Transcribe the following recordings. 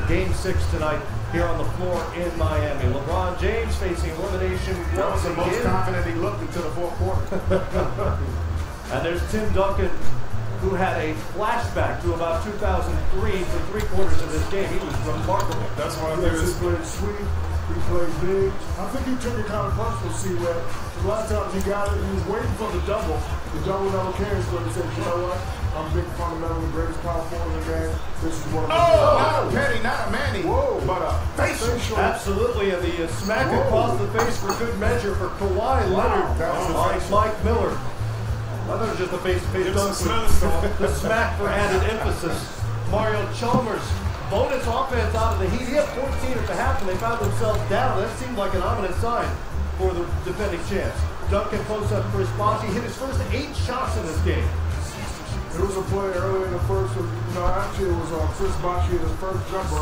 Game 6 tonight here on the floor in Miami. LeBron James facing elimination. That was the most confident he looked until the fourth quarter. And there's Tim Duncan, who had a flashback to about 2003 for 3/4 of this game. He was remarkable. That's why he played sweet. He played big. I think he took it kind of personal, C-Web. A lot of times he got it, he was waiting for the double. The double never came, so he said, you know what? I'm big fundamental, the greatest power forward in the game. This is what I'm doing. Not a penny, not a manny. Whoa, but a facial. Absolutely, and the smack across the face for good measure for Kawhi Leonard. Like Mike Miller. I thought it was just a face-to-face dunk. The smack for added emphasis. Mario Chalmers. Bonus offense out of the Heat. He had 14 at the half, and they found themselves down. That seemed like an ominous sign for the defending champs. Duncan posts up Chris Bosh. He hit his first 8 shots in this game. There was a play early in the first. Actually, it was Chris Bosh hit his first jumper.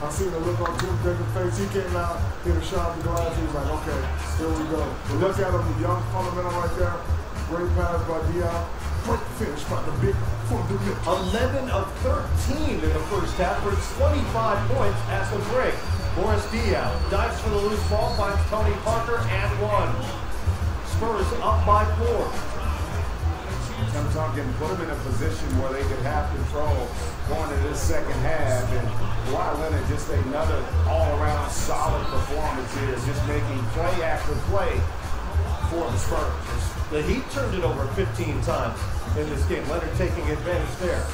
I seen the look on Tim Duncan's face. He came out, hit a shot at the glass. He was like, okay, here we go. But look at him, the young fundamental right there. Great pass by Dwyane. Great finish by the big fundamental. 11 of 13 in the first half for 25 points at the break. Boris Diaw dives for the loose ball, finds Tony Parker and 1. Spurs up by 4. Tim Duncan put them in a position where they could have control going into this second half. And Kawhi Leonard just another all-around solid performance here, just making play after play for the Spurs. The Heat turned it over 15 times in this game. Leonard taking advantage there.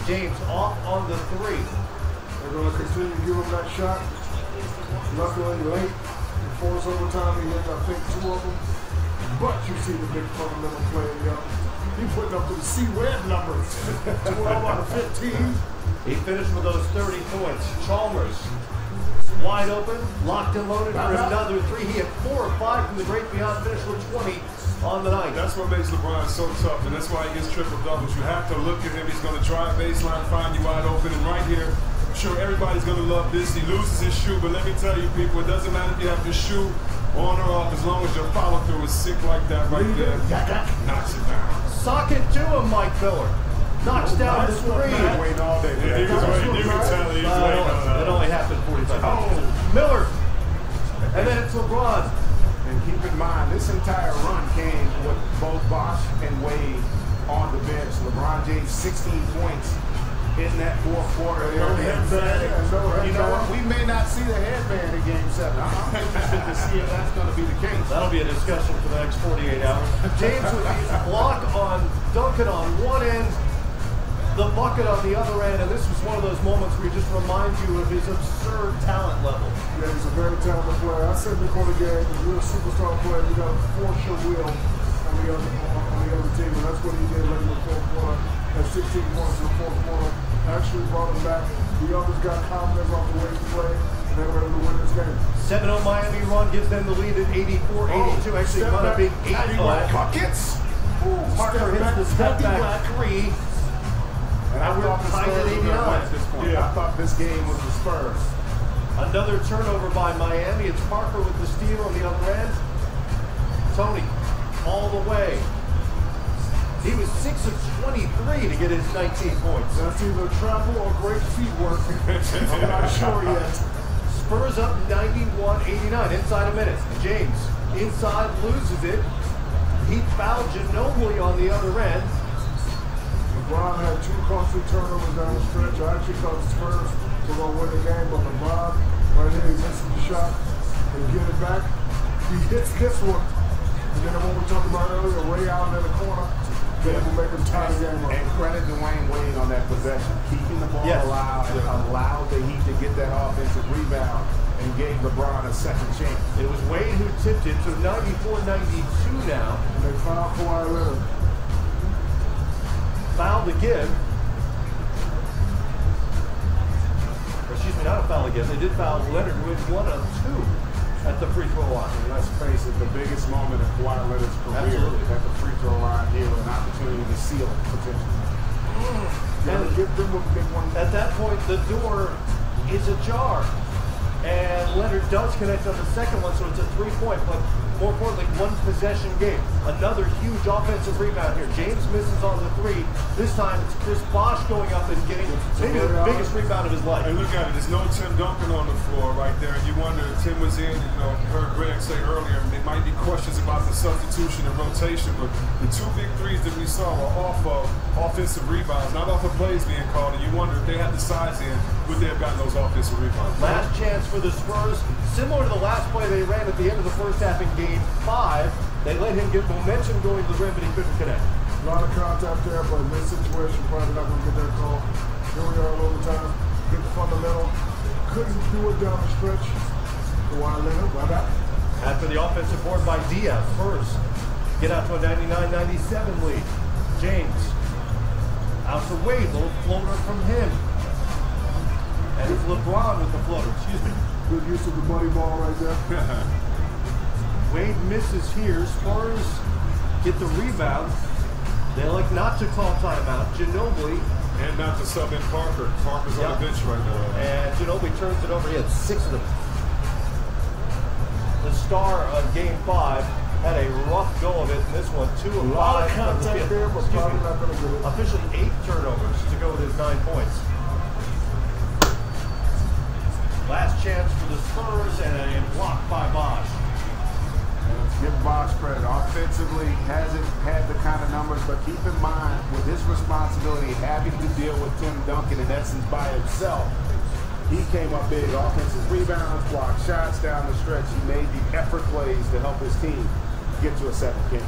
James off on the 3. They're going to continue to give him that shot. Luckily late, before it's overtime, he hit, I think, 2 of them. But you see the big fundamental play, he putting up the C-Web numbers. 12 out of 15. He finished with those 30 points. Chalmers wide open, locked and loaded for another 3. He had 4 or 5 from the great beyond, finished with 20 on the night. That's what makes LeBron so tough, and that's why he gets triple doubles. You have to look at him. He's going to drive baseline, find you wide open, and right here, I'm sure everybody's going to love this. He loses his shoe, but let me tell you, people, it doesn't matter if you have your shoe on or off, as long as your follow-through is sick like that right there. Knocks it down. Sock it to him, Mike Miller. Knocks down the 3. Waiting all day. Yeah, he was waiting. You can tell he was waiting. It only happened 45 minutes. Miller. And then it's LeBron. And keep in mind, this entire run came with both Bosh and Wade on the bench. LeBron James, 16 points in that fourth quarter. You know what? We may not see the headband in Game 7. I'm interested to see if that's going to be the case. That'll be a discussion for the next 48 hours. James with his block on Duncan on one end, the bucket on the other end, and this was one of those moments where he just reminds you of his absurd talent level. Yeah, he's a very talented player. I said before the game, he's a real superstar player. We got a force your will on the other team, and that's what he did late in the fourth quarter. Had 16 points in the fourth quarter. Actually brought him back. The others got confidence off the way to play, and they were able to win this game. 7-0 Miami run gives them the lead at 84-82. Actually, not a big 8-0. Buckets. Parker hits the step back 3. And I thought the Spurs were going to win at this point. I thought this game was the Spurs. Another turnover by Miami. It's Parker with the steal on the other end. Tony all the way. He was 6 of 23 to get his 19 points. That's either travel or great feet work. I'm not sure yet. Spurs up 91-89 inside a minute. James inside loses it. He fouled Ginobili on the other end. LeBron had 2 costly turnovers down the stretch. I actually thought the Spurs were going to win the game, but LeBron, right here, he misses the shot and get it back. He hits this one. And then the one we talked about earlier, Ray out in the corner, they will make him tie the game up. And credit Dwyane Wade on that possession. Keeping the ball alive allowed the Heat to get that offensive rebound and gave LeBron a second chance. It was Wade who tipped it, so 94-92 now. And they fouled Kawhi Leonard. Foul to give. Or excuse me, not a foul again. They did foul Leonard with 1 of 2 at the free throw line. And let's face it, the biggest moment of Kawhi Leonard's career at the free throw line here, with an opportunity to seal it potentially. And at that point, the door is ajar. And Leonard does connect on the second one, so it's a 3-point, but more importantly, one possession game. Another huge offensive rebound here. James misses on the 3. This time it's Chris Bosh going up and getting maybe the biggest rebound of his life. And look at it, there's no Tim Duncan on the floor right there. And you wonder if Tim was in, you know, you heard Greg say earlier, there might be questions about the substitution and rotation, but the 2 big threes that we saw were off of offensive rebounds, not off of plays being called. And you wonder if they had the size in, would they have gotten those offensive rebounds? Last chance for the Spurs, similar to the last play they ran at the end of the first half in Game 5. They let him get momentum going to the rim, but he couldn't connect. A lot of contact there, but in this situation, probably not going to get that call. Here we are overtime. Good fundamental. Couldn't do it down the stretch. Dwyane Leonard, why not? After the offensive board by Diaz, Spurs get out to a 99-97 lead. James out to Wade, little floater from him. And it's Lebron with the floater, excuse me. Good use of the buddy ball right there. Wade misses here. Spurs get the rebound. They elect not to call timeout. Ginobili. And not to sub in Parker. Parker's on the bench right now. And Ginobili turns it over. He had 6 of them. The star of Game 5 had a rough go of it in this one. 2 of 5. A lot of contact there, but probably not going to get it. Officially 8 turnovers to go with his 9 points. Last chance for the Spurs and a block by Bosh. Give Bosh credit. Offensively, hasn't had the kind of numbers, but keep in mind, with his responsibility, having to deal with Tim Duncan in essence by himself, he came up big. Offensive rebounds, blocked shots down the stretch. He made the effort plays to help his team get to a 7th game.